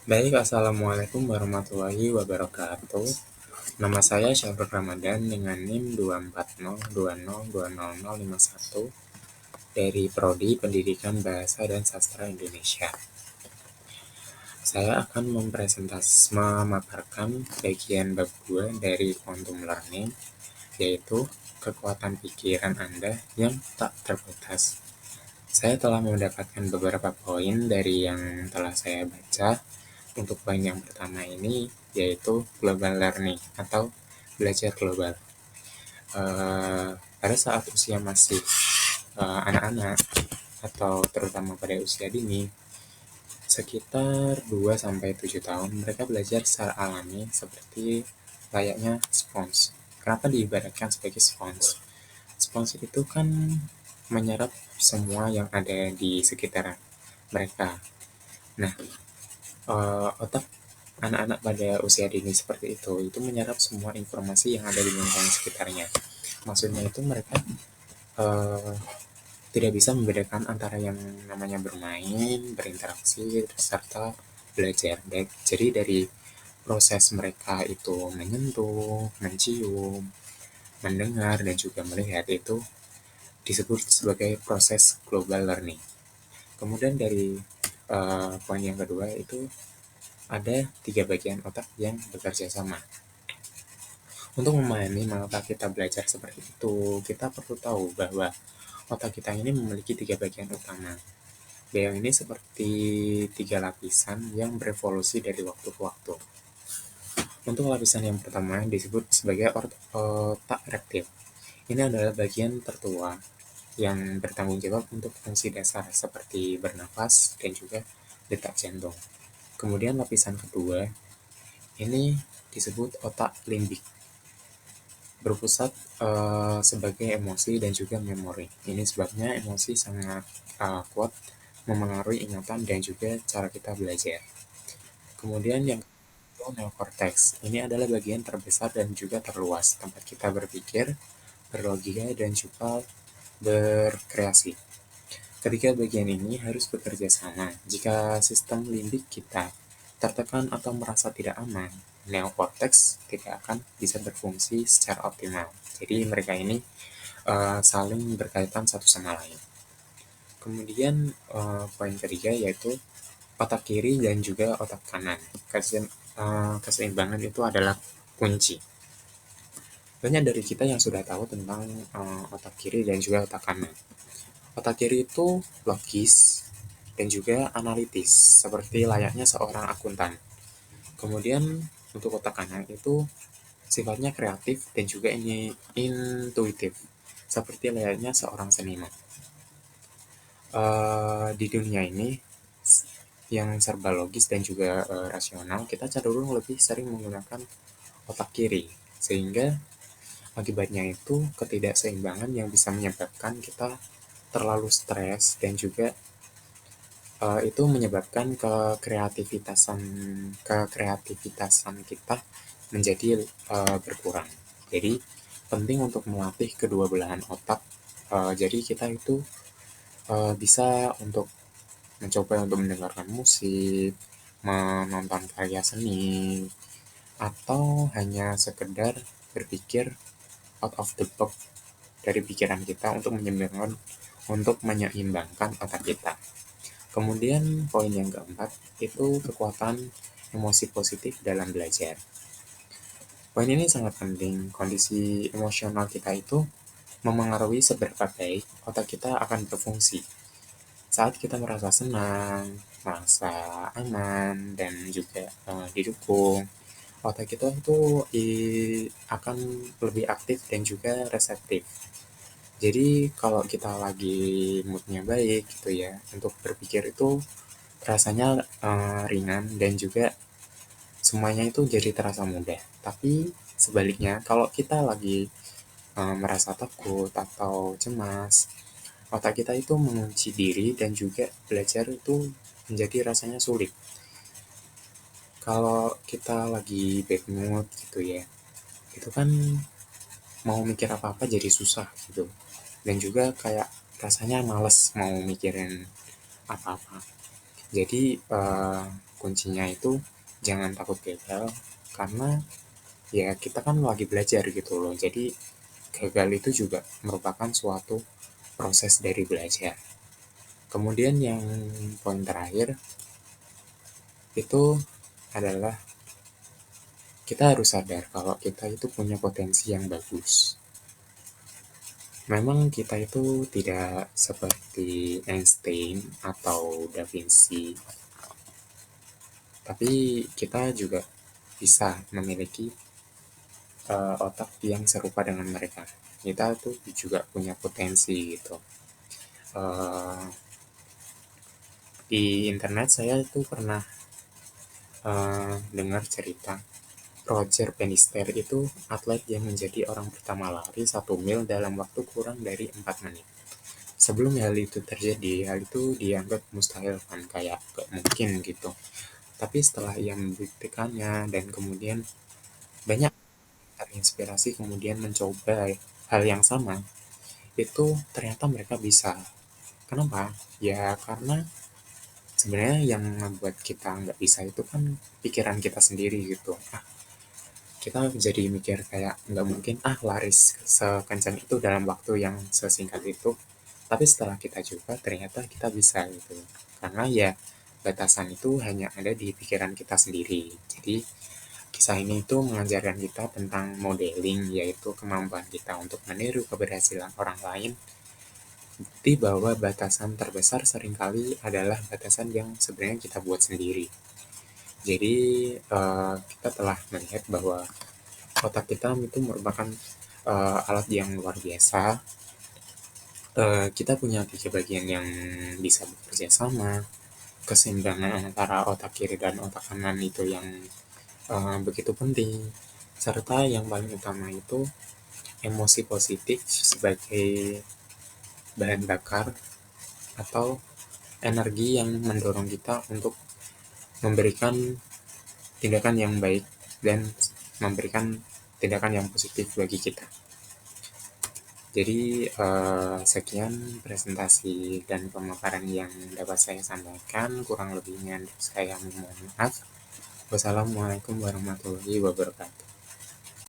Baik, Assalamualaikum warahmatullahi wabarakatuh. Nama saya Syahrul Ramadan dengan NIM 24020205051 dari Prodi Pendidikan Bahasa dan Sastra Indonesia. Saya akan memaparkan bagian bab 2 dari Quantum Learning, yaitu kekuatan pikiran Anda yang tak terbatas. Saya telah mendapatkan beberapa poin dari yang telah saya baca. Untuk poin yang pertama ini yaitu global learning atau belajar global. Pada saat usia masih anak-anak atau terutama pada usia dini, sekitar 2 sampai 7 tahun mereka belajar secara alami seperti layaknya spons. Kenapa diibaratkan sebagai spons? Spons itu kan menyerap semua yang ada di sekitar mereka. Nah, otak anak-anak pada usia dini seperti itu menyerap semua informasi yang ada di lingkungan sekitarnya. Maksudnya itu mereka uh, tidak bisa membedakan antara yang namanya bermain, berinteraksi, serta belajar. Jadi dari proses mereka itu menyentuh, mencium, mendengar, dan juga melihat itu disebut sebagai proses global learning. Kemudian dari poin yang kedua itu ada 3 bagian otak yang bekerja sama. Untuk memahami mengapa kita belajar seperti itu, kita perlu tahu bahwa otak kita ini memiliki 3 bagian utama. Yang ini seperti 3 lapisan yang berevolusi dari waktu ke waktu. Untuk lapisan yang pertama disebut sebagai otak rektif. Ini adalah bagian tertua yang bertanggung jawab untuk fungsi dasar seperti bernafas dan juga detak jantung. Kemudian lapisan kedua ini disebut otak limbik, berpusat sebagai emosi dan juga memori. Ini sebabnya emosi sangat kuat memengaruhi ingatan dan juga cara kita belajar. Kemudian yang kedua, neokortex. Ini adalah bagian terbesar dan juga terluas, tempat kita berpikir, berlogika, dan juga berkreasi. Ketiga bagian ini harus bekerja sama. Jika sistem limbik kita tertekan atau merasa tidak aman, neokortex tidak akan bisa berfungsi secara optimal. Jadi mereka ini saling berkaitan satu sama lain. Kemudian poin ketiga yaitu otak kiri dan juga otak kanan. Keseimbangan itu adalah kunci. Banyak dari kita yang sudah tahu tentang otak kiri dan juga otak kanan. Otak kiri itu logis dan juga analitis, seperti layaknya seorang akuntan. Kemudian untuk otak kanan itu sifatnya kreatif dan juga ini intuitif, seperti layaknya seorang seniman. Di dunia ini yang serba logis dan juga rasional, kita cenderung lebih sering menggunakan otak kiri, sehingga akibatnya itu ketidakseimbangan yang bisa menyebabkan kita terlalu stres dan juga itu menyebabkan kekreativitasan kita menjadi berkurang. Jadi penting untuk melatih kedua belahan otak. Jadi kita itu bisa untuk mencoba untuk mendengarkan musik, menonton karya seni, atau hanya sekedar berpikir out of the box dari pikiran kita untuk menyeimbangkan otak kita. Kemudian poin yang keempat itu kekuatan emosi positif dalam belajar. Poin ini sangat penting. Kondisi emosional kita itu memengaruhi seberapa baik otak kita akan berfungsi. Saat kita merasa senang, merasa aman, dan juga didukung, otak kita itu akan lebih aktif dan juga reseptif. Jadi kalau kita lagi moodnya baik gitu ya, untuk berpikir itu rasanya ringan dan juga semuanya itu jadi terasa mudah. Tapi sebaliknya kalau kita lagi merasa takut atau cemas, otak kita itu mengunci diri dan juga belajar itu menjadi rasanya sulit. Kalau kita lagi bad mood gitu ya, itu kan mau mikir apa-apa jadi susah gitu. Dan juga kayak rasanya males mau mikirin apa-apa. Jadi kuncinya itu jangan takut gagal, karena ya kita kan lagi belajar gitu loh. Jadi gagal itu juga merupakan suatu proses dari belajar. Kemudian yang poin terakhir itu adalah kita harus sadar kalau kita itu punya potensi yang bagus. Memang kita itu tidak seperti Einstein atau Da Vinci, tapi kita juga bisa memiliki otak yang serupa dengan mereka. Kita tuh juga punya potensi gitu. Uh, di internet saya tuh pernah dengar cerita Roger Bannister itu atlet yang menjadi orang pertama lari 1 mil dalam waktu kurang dari 4 menit. Sebelum hal itu terjadi, hal itu dianggap mustahil kan, kayak gak mungkin gitu. Tapi setelah ia membuktikannya dan kemudian banyak terinspirasi kemudian mencoba hal yang sama, itu ternyata mereka bisa. Kenapa? Ya karena sebenarnya yang membuat kita nggak bisa itu kan pikiran kita sendiri gitu. Kita jadi mikir kayak nggak mungkin laris sekencang itu dalam waktu yang sesingkat itu. Tapi setelah kita coba ternyata kita bisa gitu. Karena ya batasan itu hanya ada di pikiran kita sendiri. Jadi kisah ini itu mengajarkan kita tentang modeling, yaitu kemampuan kita untuk meniru keberhasilan orang lain. Bukti bahwa batasan terbesar seringkali adalah batasan yang sebenarnya kita buat sendiri. Jadi kita telah melihat bahwa otak kita itu merupakan alat yang luar biasa. Kita punya 3 bagian yang bisa bekerja sama. Keseimbangan antara otak kiri dan otak kanan itu yang begitu penting. Serta yang paling utama itu emosi positif sebagai bahan bakar atau energi yang mendorong kita untuk memberikan tindakan yang baik dan memberikan tindakan yang positif bagi kita. Jadi sekian presentasi dan pemaparan yang dapat saya sampaikan. Kurang lebihnya saya mohon maaf. Wassalamualaikum warahmatullahi wabarakatuh.